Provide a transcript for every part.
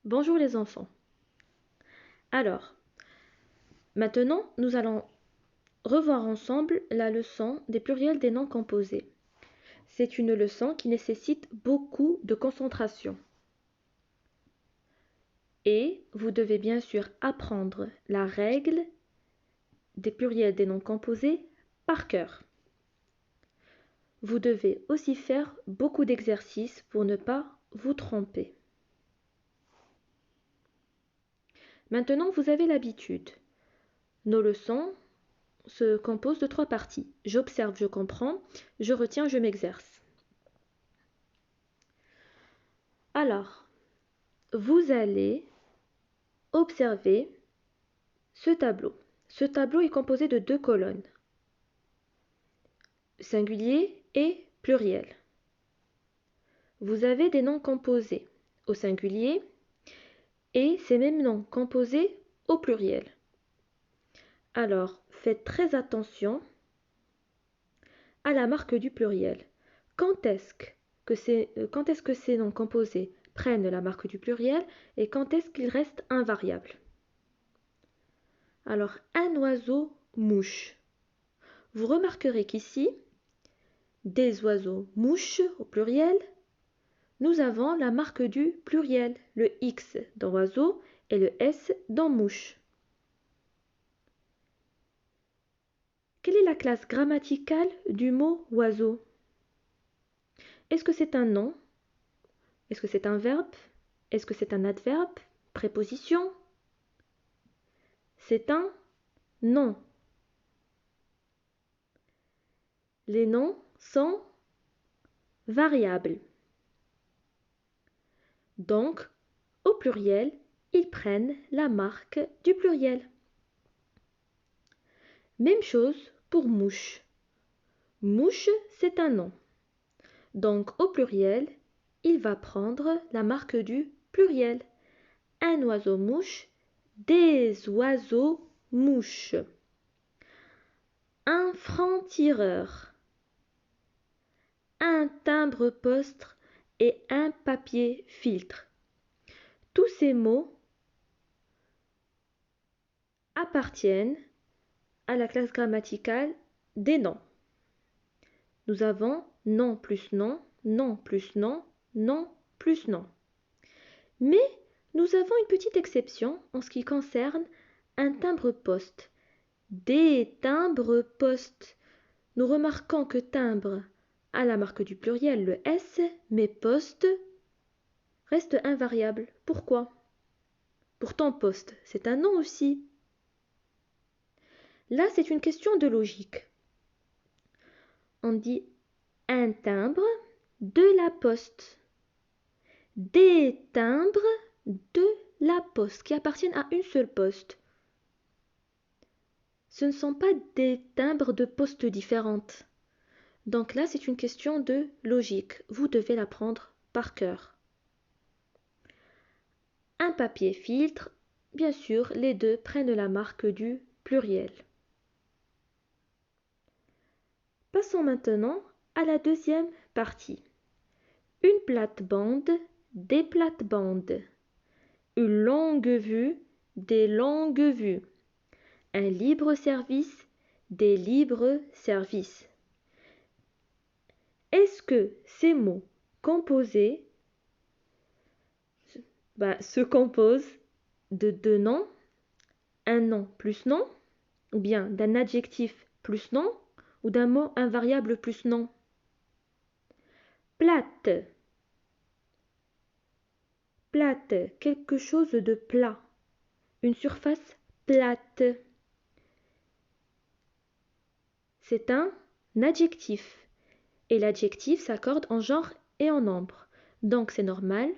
Bonjour les enfants. Alors, maintenant, nous allons revoir ensemble la leçon des pluriels des noms composés. C'est une leçon qui nécessite beaucoup de concentration. Et vous devez bien sûr apprendre la règle des pluriels des noms composés par cœur. Vous devez aussi faire beaucoup d'exercices pour ne pas vous tromper. Maintenant, vous avez l'habitude. Nos leçons se compose de 3 parties. J'observe, je comprends, je retiens, je m'exerce. Alors, vous allez observer ce tableau. Ce tableau est composé de 2 colonnes, singulier et pluriel. Vous avez des noms composés au singulier et ces mêmes noms composés au pluriel. Alors, faites très attention à la marque du pluriel. Quand est-ce que ces noms composés prennent la marque du pluriel et quand est-ce qu'ils restent invariables? Alors, un oiseau mouche. Vous remarquerez qu'ici, des oiseaux mouches au pluriel, nous avons la marque du pluriel, le X dans oiseau et le S dans mouche. Quelle est la classe grammaticale du mot oiseau? Est-ce que c'est un nom? Est-ce que c'est un verbe? Est-ce que c'est un adverbe? Préposition? C'est un nom. Les noms sont variables. Donc, au pluriel, ils prennent la marque du pluriel. Même chose pour mouche. Mouche, c'est un nom. Donc, au pluriel, il va prendre la marque du pluriel. Un oiseau mouche, des oiseaux mouches. Un franc-tireur. Un timbre-poste et un papier-filtre. Tous ces mots appartiennent à la classe grammaticale des noms. Nous avons nom plus nom, nom plus nom, nom plus nom. Mais nous avons une petite exception en ce qui concerne un timbre-poste. Des timbres-postes. Nous remarquons que timbre a la marque du pluriel, le S, mais poste reste invariable. Pourquoi? Pourtant, poste, c'est un nom aussi. Là, c'est une question de logique. On dit un timbre de la poste. Des timbres de la poste qui appartiennent à une seule poste. Ce ne sont pas des timbres de poste différentes. Donc là, c'est une question de logique. Vous devez l'apprendre par cœur. Un papier filtre, bien sûr, les deux prennent la marque du pluriel. Passons maintenant à la deuxième partie. Une plate-bande, des plates-bandes. Une longue vue, des longues vues. Un libre-service, des libres-services. Est-ce que ces mots composés se composent de 2 noms, un nom plus nom, ou bien d'un adjectif plus nom, ou d'un mot invariable plus nom? Plate. Plate, quelque chose de plat. Une surface plate. C'est un adjectif. Et l'adjectif s'accorde en genre et en nombre. Donc c'est normal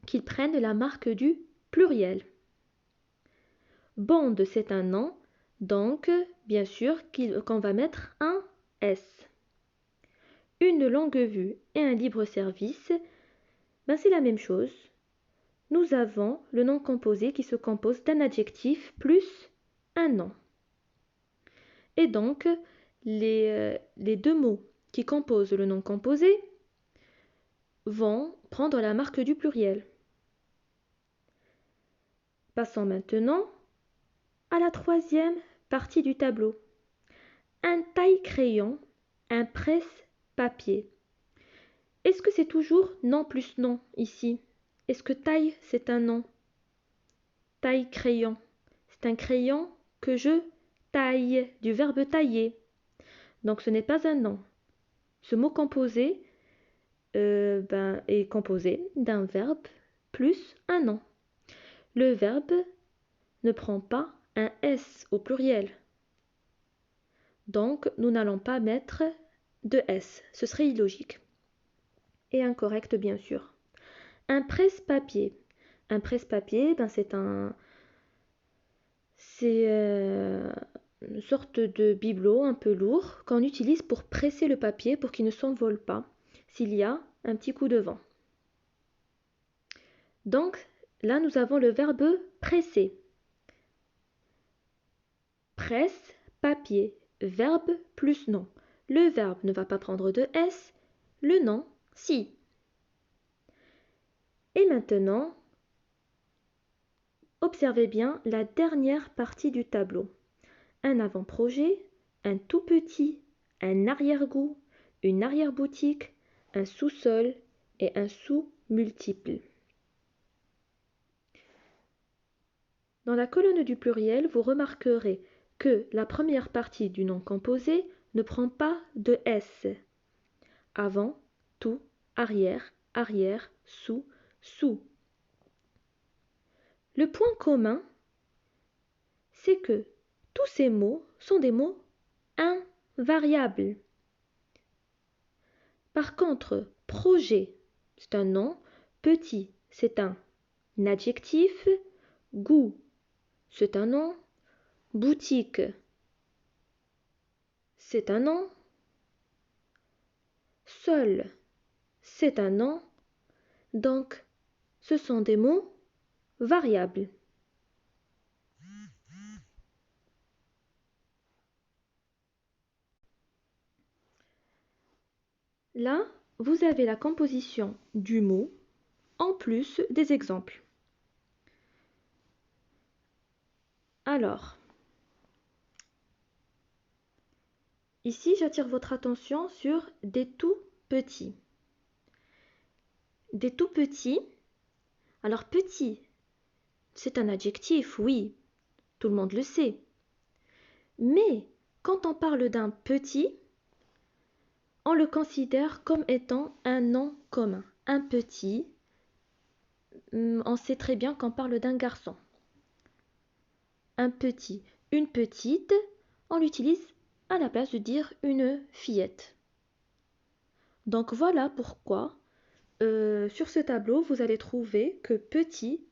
qu'ils prennent la marque du pluriel. Bande, c'est un nom. Donc, bien sûr qu'on va mettre un S. Une longue vue et un libre service, c'est la même chose. Nous avons le nom composé qui se compose d'un adjectif plus un nom. Et donc, les 2 mots qui composent le nom composé vont prendre la marque du pluriel. Passons maintenant à la troisième partie du tableau. Un taille-crayon, un presse-papier. Est-ce que c'est toujours non plus non ici? Est-ce que taille, c'est un nom? Taille-crayon. C'est un crayon que je taille, du verbe tailler. Donc ce n'est pas un nom. Ce mot composé est composé d'un verbe plus un nom. Le verbe ne prend pas un S au pluriel. Donc nous n'allons pas mettre de S. Ce serait illogique. Et incorrect bien sûr. Un presse-papier. Un presse-papier, c'est une sorte de bibelot un peu lourd qu'on utilise pour presser le papier pour qu'il ne s'envole pas s'il y a un petit coup de vent. Donc là, nous avons le verbe presser. Presse, papier, verbe plus nom. Le verbe ne va pas prendre de S, le nom, si. Et maintenant, observez bien la dernière partie du tableau. Un avant-projet, un tout petit, un arrière-goût, une arrière-boutique, un sous-sol et un sous-multiple. Dans la colonne du pluriel, vous remarquerez que la première partie du nom composé ne prend pas de S. Avant, tout, arrière, arrière, sous, sous. Le point commun, c'est que tous ces mots sont des mots invariables. Par contre, projet, c'est un nom, petit, c'est un adjectif, goût, c'est un nom, boutique, c'est un nom, seul, c'est un nom, donc ce sont des mots variables. Là, vous avez la composition du mot en plus des exemples. Alors, ici, j'attire votre attention sur des tout petits. Des tout petits. Alors, petit, c'est un adjectif, oui, tout le monde le sait. Mais quand on parle d'un petit, on le considère comme étant un nom commun. Un petit, on sait très bien qu'on parle d'un garçon. Un petit, une petite, on l'utilise à la place de dire une fillette. Donc voilà pourquoi sur ce tableau, vous allez trouver que petit,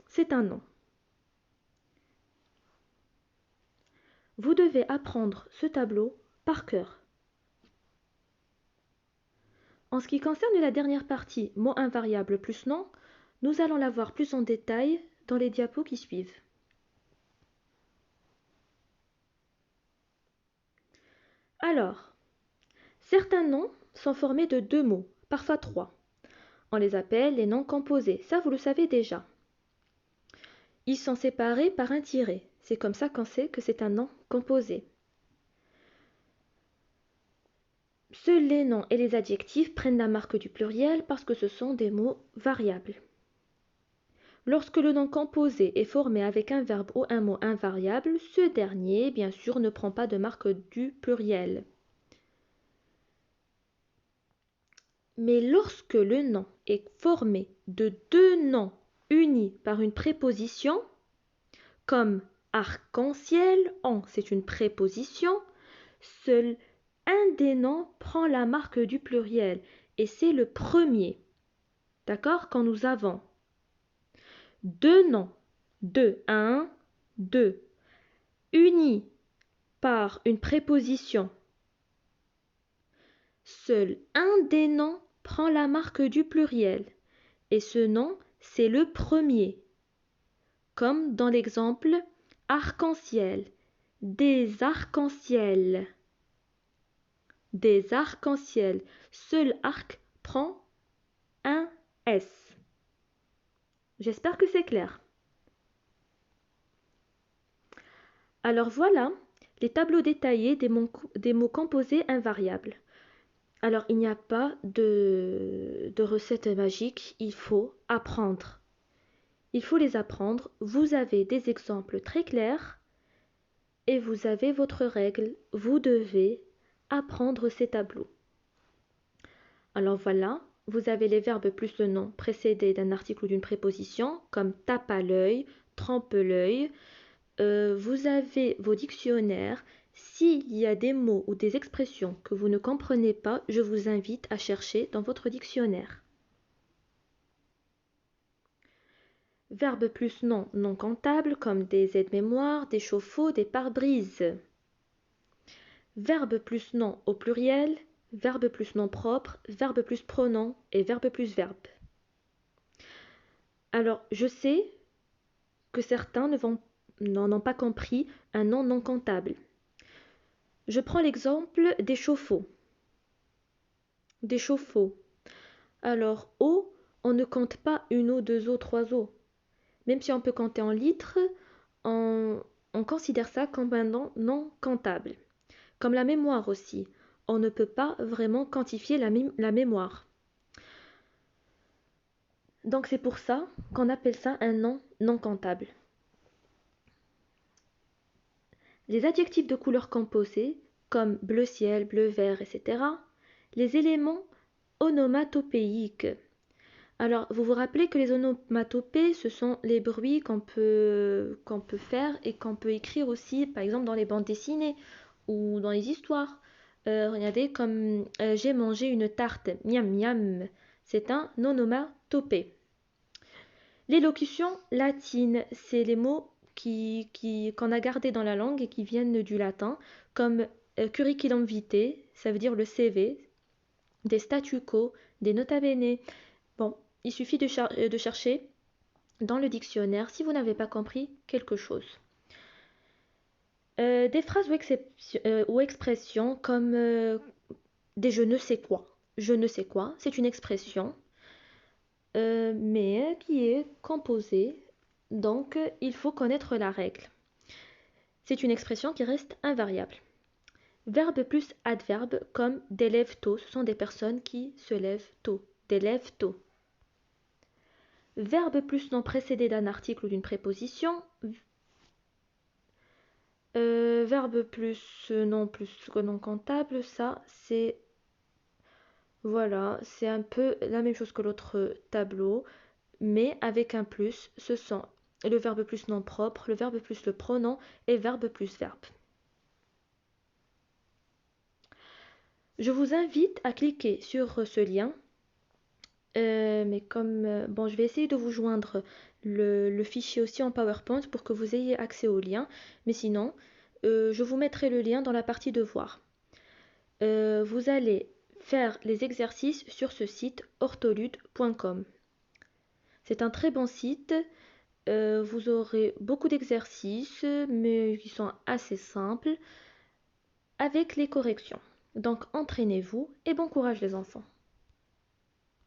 c'est un nom. Vous devez apprendre ce tableau par cœur. En ce qui concerne la dernière partie, mot invariable plus nom, nous allons la voir plus en détail dans les diapos qui suivent. Alors, certains noms sont formés de deux mots, parfois trois. On les appelle les noms composés, ça vous le savez déjà. Ils sont séparés par un tiret, c'est comme ça qu'on sait que c'est un nom composé. Seuls les noms et les adjectifs prennent la marque du pluriel parce que ce sont des mots variables. Lorsque le nom composé est formé avec un verbe ou un mot invariable, ce dernier, bien sûr, ne prend pas de marque du pluriel. Mais lorsque le nom est formé de deux noms unis par une préposition, comme arc-en-ciel, en c'est une préposition, seul un des noms prend la marque du pluriel et c'est le premier. D'accord? Quand nous avons deux noms, deux, un, deux, unis par une préposition, seul un des noms prend la marque du pluriel et ce nom, c'est le premier. Comme dans l'exemple arc-en-ciel, des arcs-en-ciel. Des arcs-en-ciel. Seul arc prend un S. J'espère que c'est clair. Alors voilà les tableaux détaillés des mots composés invariables. Alors il n'y a pas de recette magique, il faut apprendre. Il faut les apprendre. Vous avez des exemples très clairs et vous avez votre règle. Vous devez apprendre ces tableaux. Alors voilà, vous avez les verbes plus le nom précédés d'un article ou d'une préposition, comme tape à l'œil, trempe l'œil. Vous avez vos dictionnaires. S'il y a des mots ou des expressions que vous ne comprenez pas, je vous invite à chercher dans votre dictionnaire. Verbes plus nom non comptables comme des aides-mémoires, des chauffe-eau, des pare-brises. Verbe plus nom au pluriel, verbe plus nom propre, verbe plus pronom et verbe plus verbe. Alors, je sais que certains n'en ont pas compris un nom non comptable. Je prends l'exemple des chauffe-eau. Des chauffe-eau. Alors, eau, on ne compte pas une eau, deux eaux, trois eaux. Même si on peut compter en litres, on considère ça comme un nom non comptable. Comme la mémoire aussi. On ne peut pas vraiment quantifier la mémoire. Donc c'est pour ça qu'on appelle ça un nom non comptable. Les adjectifs de couleur composée, comme bleu ciel, bleu vert, etc. Les éléments onomatopéiques. Alors, vous vous rappelez que les onomatopées, ce sont les bruits qu'on peut faire et qu'on peut écrire aussi, par exemple, dans les bandes dessinées ou dans les histoires. Regardez, comme j'ai mangé une tarte, miam miam, c'est un onomatopée. L'élocution latine, c'est les mots qu'on a gardés dans la langue et qui viennent du latin, comme curriculum vitae, ça veut dire le CV, des statu quo, des nota bene. Bon, il suffit de chercher dans le dictionnaire si vous n'avez pas compris quelque chose. Des phrases ou expressions comme des je ne sais quoi. Je ne sais quoi, c'est une expression, mais qui est composée, donc il faut connaître la règle. C'est une expression qui reste invariable. Verbe plus adverbe comme des lève tôt, ce sont des personnes qui se lèvent tôt. Des lève tôt. Verbe plus nom précédé d'un article ou d'une préposition. Verbe plus nom comptable, ça c'est voilà, c'est un peu la même chose que l'autre tableau, mais avec un plus. Ce sont le verbe plus nom propre, le verbe plus le pronom et verbe plus verbe. Je vous invite à cliquer sur ce lien. Mais comme bon, je vais essayer de vous joindre le fichier aussi en PowerPoint pour que vous ayez accès au lien. Mais sinon, je vous mettrai le lien dans la partie devoirs. Vous allez faire les exercices sur ce site ortholude.com. C'est un très bon site. Vous aurez beaucoup d'exercices, mais qui sont assez simples, avec les corrections. Donc entraînez-vous et bon courage les enfants.